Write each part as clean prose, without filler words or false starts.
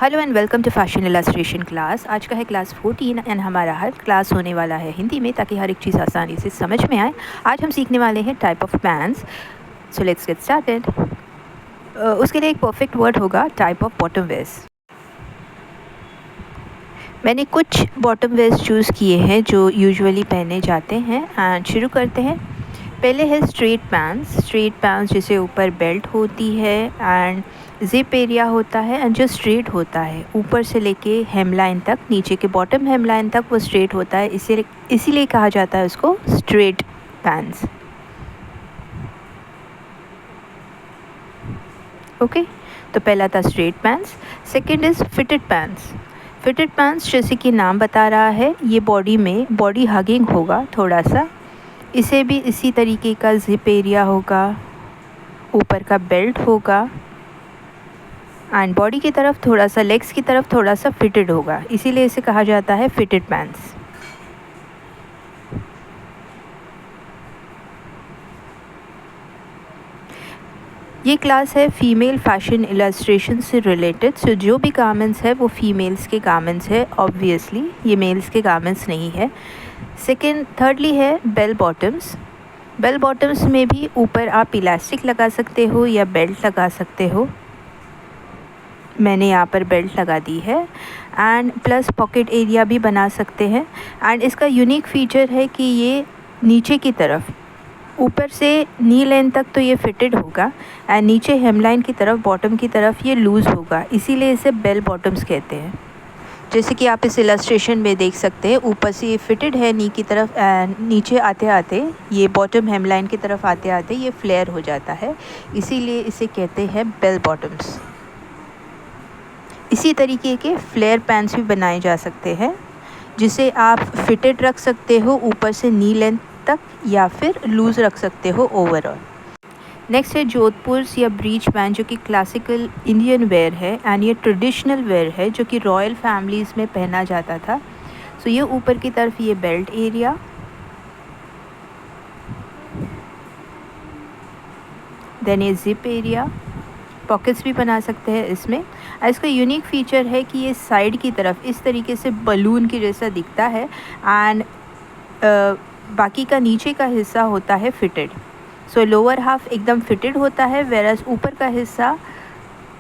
Hello and welcome to fashion illustration class. आज का है क्लास 14 एंड हमारा हर क्लास होने वाला है हिंदी में, ताकि हर एक चीज़ आसानी से समझ में आए। आज हम सीखने वाले हैं type of pants. So let's get started. उसके लिए एक परफेक्ट वर्ड होगा टाइप ऑफ बॉटम वेयर्स। मैंने कुछ बॉटम वेयर्स चूज़ किए हैं जो यूजुअली पहने जाते हैं एंड शुरू करते हैं। पहले है स्ट्रेट पैंट्स। स्ट्रेट पैंट्स जिसे ऊपर बेल्ट होती है एंड जिप एरिया होता है एंड जो स्ट्रेट होता है ऊपर से लेके हेम लाइन तक, नीचे के बॉटम हेम लाइन तक वो स्ट्रेट होता है, इसीलिए कहा जाता है उसको स्ट्रेट पैंट्स। ओके, तो पहला था straight pants. Second is fitted pants. Fitted pants जैसे कि नाम बता रहा है, ये बॉडी हगिंग होगा थोड़ा सा। इसे भी इसी तरीके का जिप एरिया होगा, ऊपर का बेल्ट होगा एंड बॉडी की तरफ थोड़ा सा, लेग्स की तरफ थोड़ा सा फिटेड होगा, इसीलिए इसे कहा जाता है फिटेड पैंट्स। ये क्लास है फीमेल फैशन इलस्ट्रेशन से रिलेटेड। सो जो भी गारमेंट्स है वो फीमेल्स के गारमेंट्स है, ऑब्वियसली ये मेल्स के गारमेंट्स नहीं है। थर्डली है बेल बॉटम्स। बेल बॉटम्स में भी ऊपर आप इलास्टिक लगा सकते हो या बेल्ट लगा सकते हो। मैंने यहाँ पर बेल्ट लगा दी है एंड प्लस पॉकेट एरिया भी बना सकते हैं। एंड इसका यूनिक फीचर है कि ये नीचे की तरफ, ऊपर से नी लेंथ तक तो ये फिटेड होगा एंड नीचे हेमलाइन की तरफ, बॉटम की तरफ ये लूज़ होगा, इसीलिए इसे बेल बॉटम्स कहते हैं। जैसे कि आप इस इलस्ट्रेशन में देख सकते हैं, ऊपर से ये फिटेड है नी की तरफ एंड नीचे आते आते ये बॉटम हेमलाइन की तरफ आते आते ये फ्लेयर हो जाता है, इसीलिए इसे कहते हैं बेल बॉटम्स। इसी तरीके के फ्लेयर पैंट्स भी बनाए जा सकते हैं, जिसे आप फिटेड रख सकते हो ऊपर से नी लेंथ तक या फिर लूज़ रख सकते हो ओवरऑल। नेक्स्ट है जोधपुर या ब्रीच पैंट, जो कि क्लासिकल इंडियन वेयर है एंड ये ट्रेडिशनल वेयर है जो कि रॉयल फैमिलीज़ में पहना जाता था। सो ये ऊपर की तरफ ये बेल्ट एरिया, देन ये जिप एरिया, पॉकेट्स भी बना सकते हैं इसमें। इसका यूनिक फीचर है कि ये साइड की तरफ इस तरीके से बलून की जैसा दिखता है एंड बाकी का नीचे का हिस्सा होता है फिटेड। सो लोअर हाफ एकदम फिटेड होता है, वेरस ऊपर का हिस्सा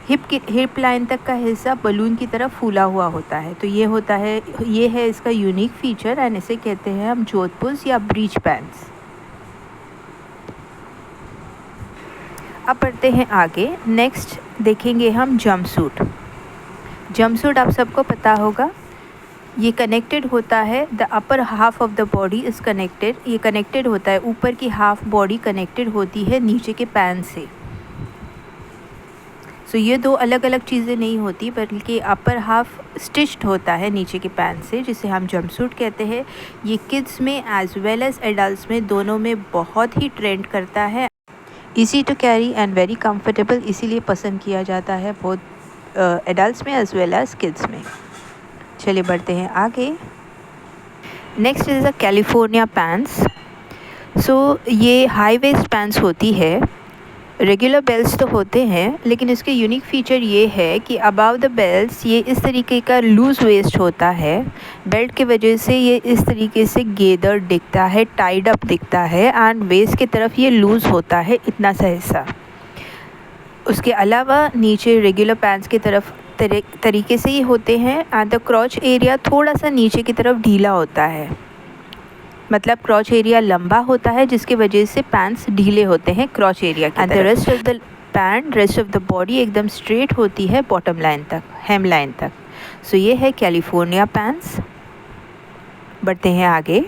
हिप लाइन तक का हिस्सा बलून की तरफ फूला हुआ होता है। तो ये है इसका यूनिक फीचर एंड इसे कहते हैं हम जोधपुर या ब्रीच पैंट्स। अब बढ़ते हैं आगे। नेक्स्ट देखेंगे हम जंपसूट। जंपसूट आप सबको पता होगा, ये कनेक्टेड होता है, the upper half of the body is connected. ये कनेक्टेड होता है, ऊपर की हाफ बॉडी कनेक्टेड होती है नीचे के पैंट से। सो ये दो अलग अलग चीज़ें नहीं होती, बल्कि अपर हाफ स्टिच्ड होता है नीचे के पैंट से, जिसे हम जंपसूट कहते हैं। ये किड्स में एज वेल एज एडल्ट्स में, दोनों में बहुत ही ट्रेंड करता है। Easy to carry and very comfortable, इसीलिए पसंद किया जाता है बहुत एडल्ट्स में एज वेल एज किड्स में। चलिए बढ़ते हैं आगे। Next is a California pants. So ये हाई वेस्ट पैंट्स होती है। रेगुलर बेल्ट्स तो होते हैं, लेकिन इसके यूनिक फीचर ये है कि अबाव द बेल्ट्स ये इस तरीके का लूज़ वेस्ट होता है। बेल्ट की वजह से ये इस तरीके से गेदर दिखता है, टाइड अप दिखता है एंड वेस्ट की तरफ ये लूज़ होता है, इतना सा हिस्सा। उसके अलावा नीचे रेगुलर पैंट्स की तरफ तरीके से ही होते हैं एंड द क्रॉच एरिया थोड़ा सा नीचे की तरफ ढीला होता है, मतलब क्रॉच एरिया लंबा होता है, जिसकी वजह से पैंट्स ढीले होते हैं क्रॉच एरिया की तरफ। And the rest of the body एकदम स्ट्रेट होती है बॉटम लाइन तक, हेम लाइन तक। सो ये है कैलिफोर्निया पैंट्स। बढ़ते हैं आगे।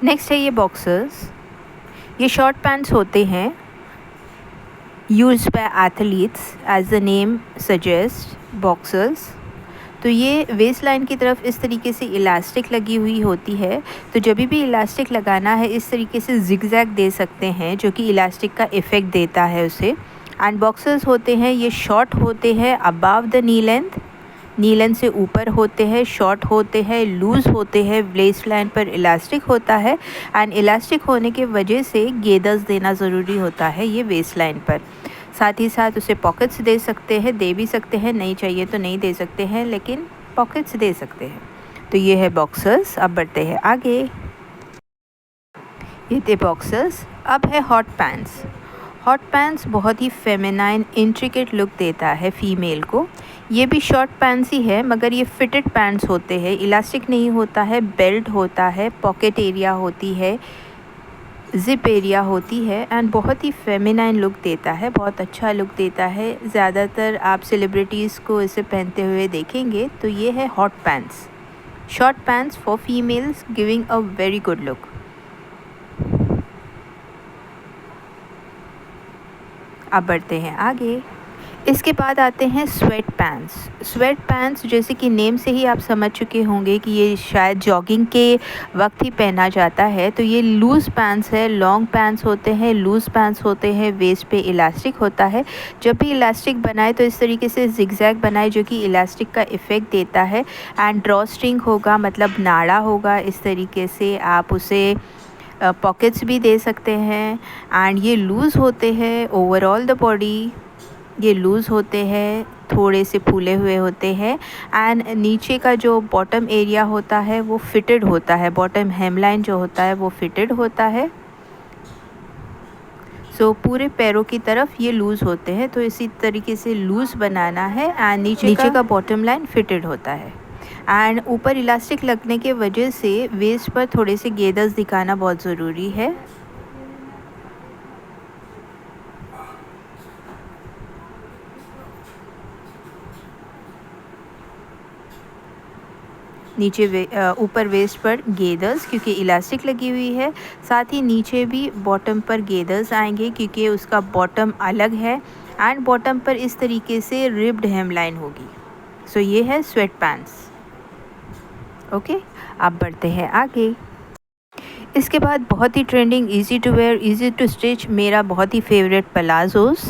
नेक्स्ट है ये बॉक्सर्स। ये शॉर्ट पैंट्स होते हैं, used by athletes as the name suggests, boxers। तो ये वेस्ट लाइन की तरफ इस तरीके से इलास्टिक लगी हुई होती है, तो जब भी इलास्टिक लगाना है इस तरीके से जिगजैग दे सकते हैं, जो कि इलास्टिक का इफ़ेक्ट देता है उसे। एंड बॉक्सर्स होते हैं, ये शॉर्ट होते हैं अबाव द नी लेंथ से ऊपर होते हैं, शॉर्ट होते हैं, लूज़ होते हैं, वेस्ट लाइन पर इलास्टिक होता है एंड इलास्टिक होने के वजह से गेदर्स देना ज़रूरी होता है ये वेस्ट लाइन पर। साथ ही साथ उसे पॉकेट्स दे सकते हैं, दे भी सकते हैं, नहीं चाहिए तो नहीं दे सकते हैं, लेकिन पॉकेट्स दे सकते हैं। तो ये है बॉक्सर्स। अब बढ़ते हैं आगे। ये थे बॉक्सर्स। अब है हॉट पैंट्स। हॉट पैंट्स बहुत ही फेमिनाइन इंट्रिकेट लुक देता है फ़ीमेल को। ये भी शॉर्ट पैंट्स ही है, मगर ये फिटेड पैंट्स होते हैं, इलास्टिक नहीं होता है, बेल्ट होता है, पॉकेट एरिया होती है, ज़िप एरिया होती है एंड बहुत ही फेमिनाइन लुक देता है, बहुत अच्छा लुक देता है। ज़्यादातर आप सेलिब्रिटीज़ को इसे पहनते हुए देखेंगे। तो ये है hot pants, short pants for females giving a very good look. अब बढ़ते हैं आगे। इसके बाद आते हैं स्वेट पैंट्स। स्वेट पैंट्स जैसे कि नेम से ही आप समझ चुके होंगे कि ये शायद जॉगिंग के वक्त ही पहना जाता है। तो ये लूज़ पैंट्स है, लॉन्ग पैंट्स होते हैं, लूज़ पैंट्स होते हैं, वेस्ट पे इलास्टिक होता है। जब भी इलास्टिक बनाए तो इस तरीके से जिगजैग बनाए जो कि इलास्टिक का इफ़ेक्ट देता है एंड ड्रॉ स्ट्रिंग होगा, मतलब नाड़ा होगा। इस तरीके से आप उसे पॉकेट्स भी दे सकते हैं एंड ये लूज़ होते हैं ओवरऑल द बॉडी। ये लूज़ होते हैं, थोड़े से फूले हुए होते हैं एंड नीचे का जो बॉटम एरिया होता है वो फिटेड होता है, बॉटम हेमलाइन जो होता है वो फिटेड होता है। सो पूरे पैरों की तरफ ये लूज़ होते हैं। तो इसी तरीके से लूज़ बनाना है एंड नीचे का बॉटम लाइन फिटेड होता है एंड ऊपर इलास्टिक लगने के वजह से वेस्ट पर थोड़े से गेदर्स दिखाना बहुत ज़रूरी है। नीचे ऊपर वेस्ट पर गेदर्स क्योंकि इलास्टिक लगी हुई है, साथ ही नीचे भी बॉटम पर गेदर्स आएंगे क्योंकि उसका बॉटम अलग है एंड बॉटम पर इस तरीके से रिब्ड हेमलाइन होगी। सो ये है स्वेट पैंट्स। ओके, अब बढ़ते हैं आगे। इसके बाद बहुत ही trending, easy to wear, easy to stitch, मेरा बहुत ही फेवरेट प्लाजोस।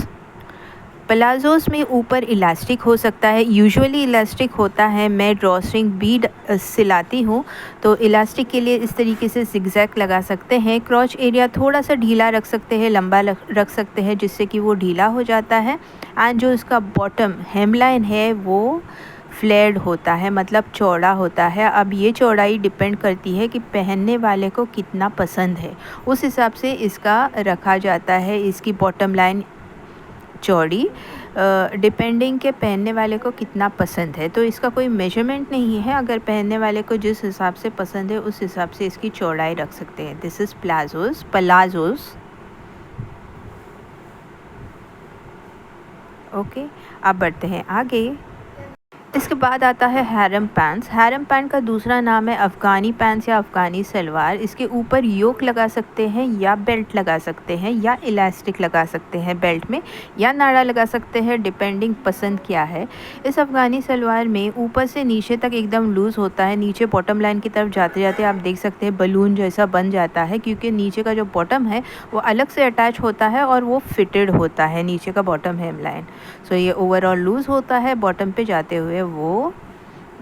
प्लाजोस में ऊपर इलास्टिक हो सकता है, यूजुअली इलास्टिक होता है। मैं ड्रॉ स्ट्रिंग बीड सिलाती हूँ तो इलास्टिक के लिए इस तरीके से जिगजैग लगा सकते हैं। क्रॉच एरिया थोड़ा सा ढीला रख सकते हैं, लंबा रख सकते हैं जिससे कि वो ढीला हो जाता है एंड जो इसका बॉटम हेमलाइन है वो फ्लेयर्ड होता है, मतलब चौड़ा होता है। अब ये चौड़ाई डिपेंड करती है कि पहनने वाले को कितना पसंद है, उस हिसाब से इसका रखा जाता है। इसकी बॉटम लाइन चौड़ी डिपेंडिंग के पहनने वाले को कितना पसंद है। तो इसका कोई मेजरमेंट नहीं है, अगर पहनने वाले को जिस हिसाब से पसंद है उस हिसाब से इसकी चौड़ाई रख सकते हैं। This is palazzos. ओके, अब बढ़ते हैं आगे। इसके बाद आता है हैरम पैंट्स। हैरम पैंट का दूसरा नाम है अफ़गानी पैंट्स या अफ़गानी सलवार। इसके ऊपर योक लगा सकते हैं या बेल्ट लगा सकते हैं या इलास्टिक लगा सकते हैं बेल्ट में, या नाड़ा लगा सकते हैं, डिपेंडिंग पसंद क्या है। इस अफ़गानी सलवार में ऊपर से नीचे तक एकदम लूज़ होता है, नीचे बॉटम लाइन की तरफ जाते जाते आप देख सकते हैं बलून जैसा बन जाता है क्योंकि नीचे का जो बॉटम है वो अलग से अटैच होता है और वो फिटेड होता है नीचे का बॉटम हेम लाइन। सो ये ओवरऑल लूज़ होता है, बॉटम पे जाते हुए वो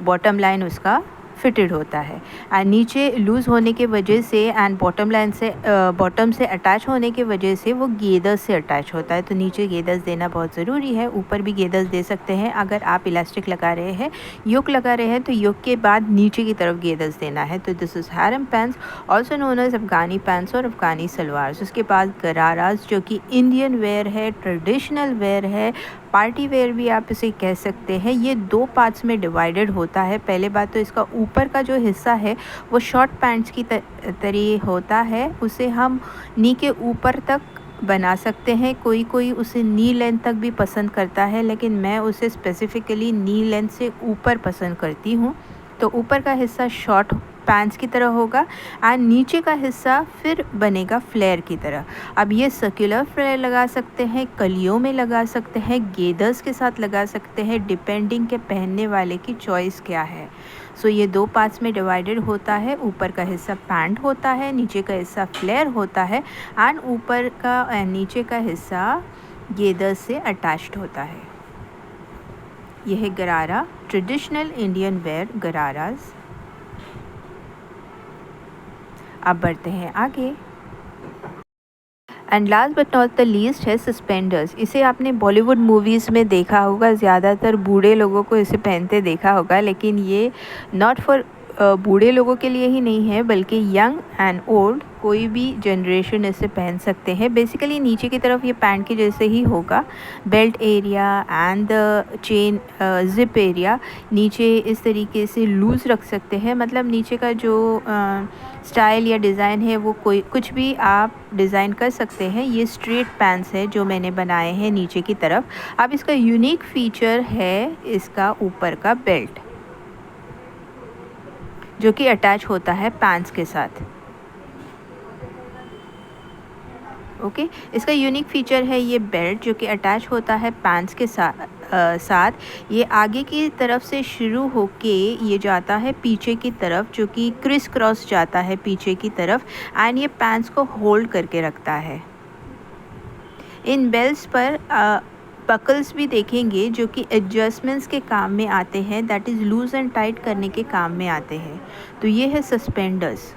बॉटम लाइन उसका फिटेड होता है एंड नीचे लूज़ होने के वजह से एंड बॉटम लाइन से बॉटम से अटैच होने के वजह से वो गेदर्स से अटैच होता है। तो नीचे गेदर्स देना बहुत ज़रूरी है, ऊपर भी गेदर्स दे सकते हैं। अगर आप इलास्टिक लगा रहे हैं, योक लगा रहे हैं, तो योक के बाद नीचे की तरफ गेदर्स देना है। तो this is harem pants, also known as Afghani pants और अफ़गानी सलवार। उसके बाद गराराज जो कि इंडियन वेयर है, ट्रेडिशनल वेयर है, पार्टी वेयर भी आप इसे कह सकते हैं। ये दो पार्ट्स में डिवाइडेड होता है। पहले बात तो इसका ऊपर का जो हिस्सा है वो शॉर्ट पैंट्स की तरह होता है, उसे हम नी के ऊपर तक बना सकते हैं। कोई कोई उसे नी लेंथ तक भी पसंद करता है, लेकिन मैं उसे स्पेसिफ़िकली नी लेंथ से ऊपर पसंद करती हूँ। तो ऊपर का हिस्सा शॉर्ट पैंट्स की तरह होगा एंड नीचे का हिस्सा फिर बनेगा फ्लेयर की तरह। अब ये सर्कुलर फ्लेयर लगा सकते हैं, कलियों में लगा सकते हैं, गेदर्स के साथ लगा सकते हैं, डिपेंडिंग के पहनने वाले की चॉइस क्या है। सो ये दो पार्ट्स में डिवाइडेड होता है। ऊपर का हिस्सा पैंट होता है, नीचे का हिस्सा फ्लेयर होता है एंड ऊपर का नीचे का हिस्सा गेदर्स से अटैच्ड होता है। यह है गरारा, ट्रेडिशनल इंडियन वेयर गराराज। अब बढ़ते हैं आगे। And last but not the least है सस्पेंडर्स। इसे आपने बॉलीवुड मूवीज़ में देखा होगा, ज़्यादातर बूढ़े लोगों को इसे पहनते देखा होगा, लेकिन ये नॉट फॉर बूढ़े लोगों के लिए ही नहीं है बल्कि यंग एंड ओल्ड कोई भी जनरेशन इसे पहन सकते हैं। बेसिकली नीचे की तरफ ये पैंट के जैसे ही होगा, belt area and the chain zip area नीचे इस तरीके से लूज़ रख सकते हैं। मतलब नीचे का जो स्टाइल या डिज़ाइन है वो कोई कुछ भी आप डिज़ाइन कर सकते हैं। ये स्ट्रेट पैंट्स है जो मैंने बनाए हैं नीचे की तरफ। अब इसका यूनिक फीचर है इसका ऊपर का बेल्ट जो कि अटैच होता है पैंट्स के साथ। ओके इसका यूनिक फीचर है ये बेल्ट जो कि अटैच होता है पैंट्स के साथ। ये आगे की तरफ से शुरू होके ये जाता है पीछे की तरफ, जो कि क्रिस क्रॉस जाता है पीछे की तरफ एंड ये पैंट्स को होल्ड करके रखता है। इन बेल्ट्स पर बकल्स भी देखेंगे जो कि एडजस्टमेंट्स के काम में आते हैं, that is loose and tight करने के काम में आते हैं। तो ये है सस्पेंडर्स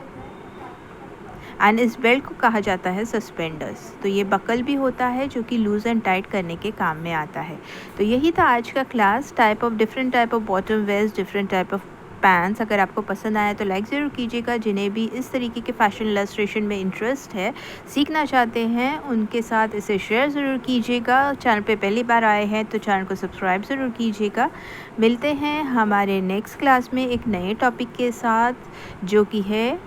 एंड इस बेल्ट को कहा जाता है सस्पेंडर्स। तो ये बकल भी होता है जो कि लूज़ एंड टाइट करने के काम में आता है। तो यही था आज का class, different type of bottom wears, different type of pants. अगर आपको पसंद आया तो लाइक ज़रूर कीजिएगा। जिन्हें भी इस तरीके के फ़ैशन इलस्ट्रेशन में इंटरेस्ट है, सीखना चाहते हैं, उनके साथ इसे शेयर ज़रूर कीजिएगा। चैनल पे पहली बार आए हैं तो चैनल को सब्सक्राइब ज़रूर कीजिएगा। मिलते हैं हमारे नेक्स्ट क्लास में एक नए टॉपिक के साथ जो कि है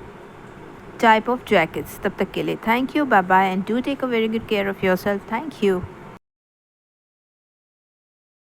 टाइप ऑफ जैकेट्स। तब तक के लिए thank you, bye bye and do take a very good care of yourself. Thank you.